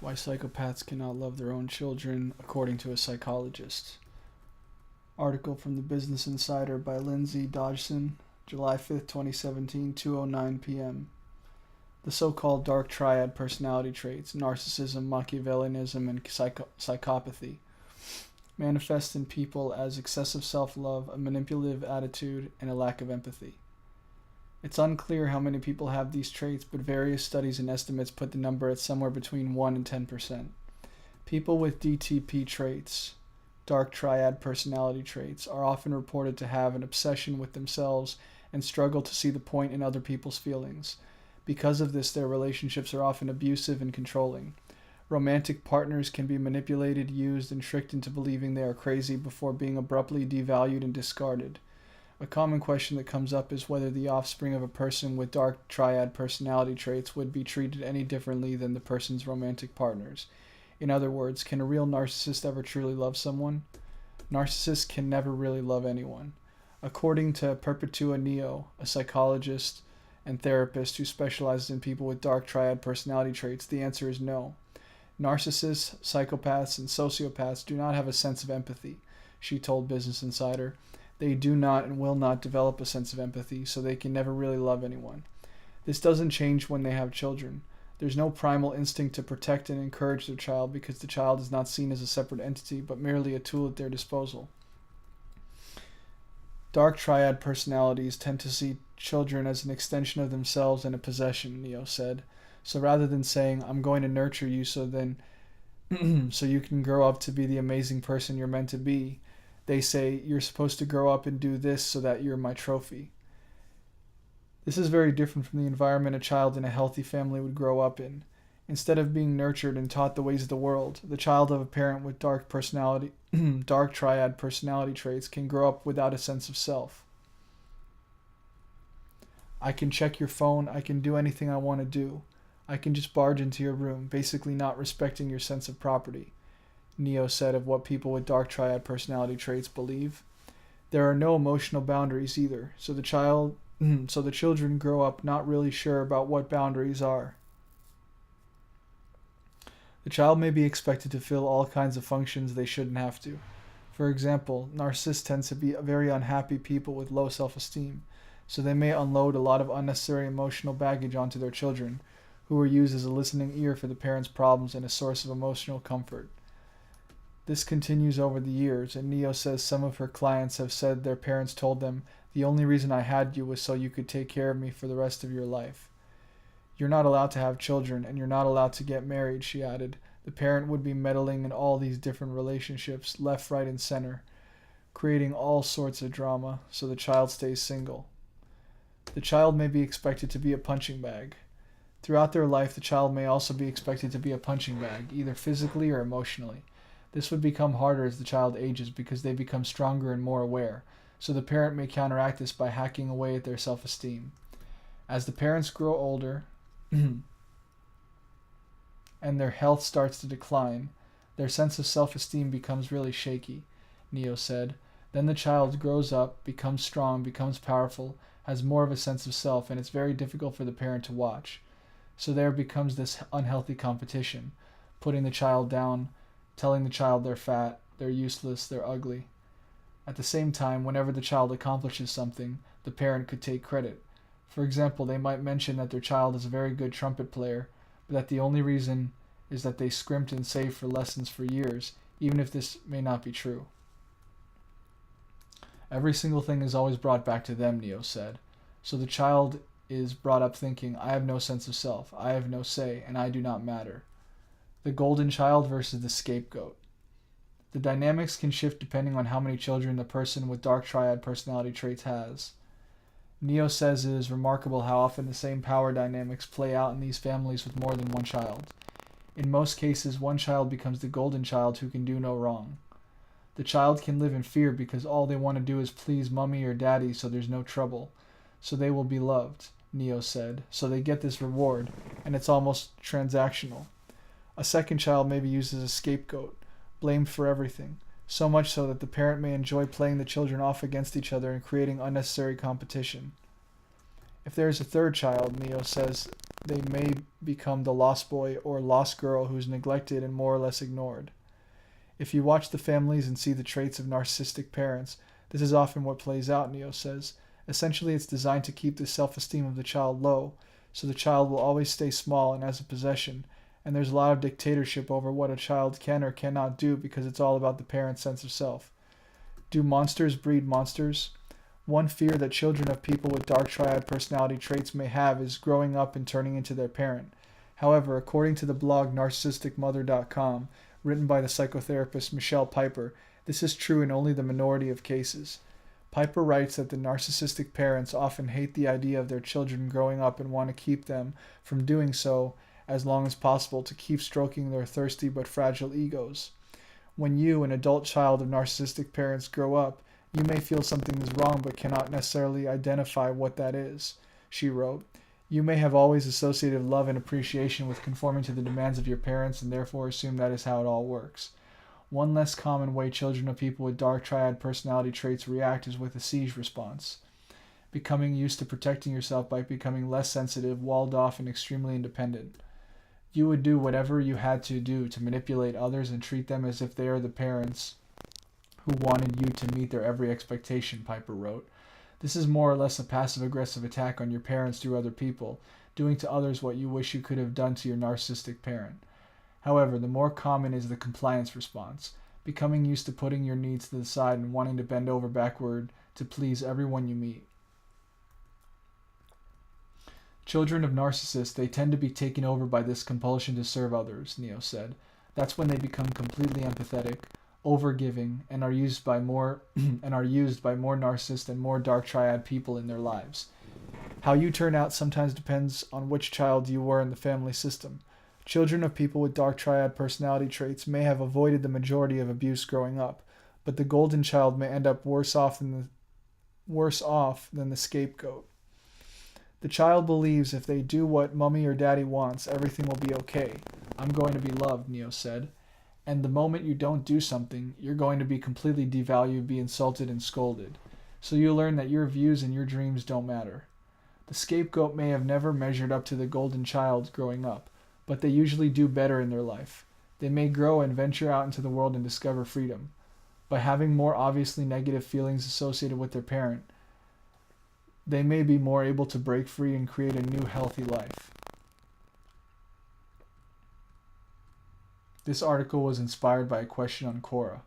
Why psychopaths cannot love their own children, according to a psychologist. Article from the Business Insider by Lindsay Dodgson, July 5th, 2017, 2:09 p.m. The so-called dark triad personality traits, narcissism, Machiavellianism, and psychopathy, manifest in people as excessive self-love, a manipulative attitude, and a lack of empathy. It's unclear how many people have these traits, but various studies and estimates put the number at somewhere between 1 and 10%. People with DTP traits, dark triad personality traits, are often reported to have an obsession with themselves and struggle to see the point in other people's feelings. Because of this, their relationships are often abusive and controlling. Romantic partners can be manipulated, used, and tricked into believing they are crazy before being abruptly devalued and discarded. A common question that comes up is whether the offspring of a person with dark triad personality traits would be treated any differently than the person's romantic partners. In other words, can a real narcissist ever truly love someone? Narcissists can never really love anyone. According to Perpetua Neo, a psychologist and therapist who specializes in people with dark triad personality traits, the answer is no. Narcissists, psychopaths, and sociopaths do not have a sense of empathy, she told Business Insider. They do not and will not develop a sense of empathy, so they can never really love anyone. This doesn't change when they have children. There's no primal instinct to protect and encourage their child because the child is not seen as a separate entity, but merely a tool at their disposal. Dark triad personalities tend to see children as an extension of themselves and a possession, Neo said. So rather than saying, I'm going to nurture you so you can grow up to be the amazing person you're meant to be, they say, you're supposed to grow up and do this so that you're my trophy. This is very different from the environment a child in a healthy family would grow up in. Instead of being nurtured and taught the ways of the world, the child of a parent with dark triad personality traits can grow up without a sense of self. I can check your phone, I can do anything I want to do. I can just barge into your room, basically not respecting your sense of property, Neo said of what people with dark triad personality traits believe. There are no emotional boundaries either, so the children grow up not really sure about what boundaries are. The child may be expected to fill all kinds of functions they shouldn't have to. For example, narcissists tend to be very unhappy people with low self-esteem, so they may unload a lot of unnecessary emotional baggage onto their children, who are used as a listening ear for the parents' problems and a source of emotional comfort. This continues over the years, and Neo says some of her clients have said their parents told them, the only reason I had you was so you could take care of me for the rest of your life. You're not allowed to have children, and you're not allowed to get married, she added. The parent would be meddling in all these different relationships, left, right, and center, creating all sorts of drama, so the child stays single. The child may be expected to be a punching bag. Throughout their life, the child may also be expected to be a punching bag, either physically or emotionally. This would become harder as the child ages because they become stronger and more aware, so the parent may counteract this by hacking away at their self-esteem. As the parents grow older and their health starts to decline, their sense of self-esteem becomes really shaky, Neo said. Then the child grows up, becomes strong, becomes powerful, has more of a sense of self, and it's very difficult for the parent to watch. So there becomes this unhealthy competition, putting the child down, telling the child they're fat, they're useless, they're ugly. At the same time, whenever the child accomplishes something, the parent could take credit. For example, they might mention that their child is a very good trumpet player, but that the only reason is that they scrimped and saved for lessons for years, even if this may not be true. Every single thing is always brought back to them, Neo said. So the child is brought up thinking, I have no sense of self, I have no say, and I do not matter. The golden child versus the scapegoat. The dynamics can shift depending on how many children the person with dark triad personality traits has. Neo says it is remarkable how often the same power dynamics play out in these families with more than one child. In most cases, one child becomes the golden child who can do no wrong. The child can live in fear because all they want to do is please mommy or daddy so there's no trouble. So they will be loved, Neo said. So they get this reward, and it's almost transactional. A second child may be used as a scapegoat, blamed for everything, so much so that the parent may enjoy playing the children off against each other and creating unnecessary competition. If there is a third child, Neo says, they may become the lost boy or lost girl who's neglected and more or less ignored. If you watch the families and see the traits of narcissistic parents, this is often what plays out, Neo says. Essentially, it's designed to keep the self-esteem of the child low, so the child will always stay small and as a possession, and there's a lot of dictatorship over what a child can or cannot do because it's all about the parent's sense of self. Do monsters breed monsters? One fear that children of people with dark triad personality traits may have is growing up and turning into their parent. However, according to the blog narcissisticmother.com, written by the psychotherapist Michelle Piper, this is true in only the minority of cases. Piper writes that the narcissistic parents often hate the idea of their children growing up and want to keep them from doing so as long as possible to keep stroking their thirsty but fragile egos. When you, an adult child of narcissistic parents, grow up, you may feel something is wrong but cannot necessarily identify what that is, she wrote. You may have always associated love and appreciation with conforming to the demands of your parents and therefore assume that is how it all works. One less common way children of people with dark triad personality traits react is with a siege response. Becoming used to protecting yourself by becoming less sensitive, walled off, and extremely independent. You would do whatever you had to do to manipulate others and treat them as if they are the parents who wanted you to meet their every expectation, Piper wrote. This is more or less a passive-aggressive attack on your parents through other people, doing to others what you wish you could have done to your narcissistic parent. However, the more common is the compliance response, becoming used to putting your needs to the side and wanting to bend over backward to please everyone you meet. Children of narcissists, they tend to be taken over by this compulsion to serve others, Neo said. That's when they become completely empathetic, overgiving, and are used by more narcissist and more dark triad people in their lives. How you turn out sometimes depends on which child you were in the family system. Children of people with dark triad personality traits may have avoided the majority of abuse growing up, but the golden child may end up worse off than the scapegoat. The child believes if they do what mommy or daddy wants, everything will be okay. I'm going to be loved, Neo said. And the moment you don't do something, you're going to be completely devalued, be insulted, and scolded. So you learn that your views and your dreams don't matter. The scapegoat may have never measured up to the golden child growing up, but they usually do better in their life. They may grow and venture out into the world and discover freedom. By having more obviously negative feelings associated with their parent, they may be more able to break free and create a new healthy life. This article was inspired by a question on Quora.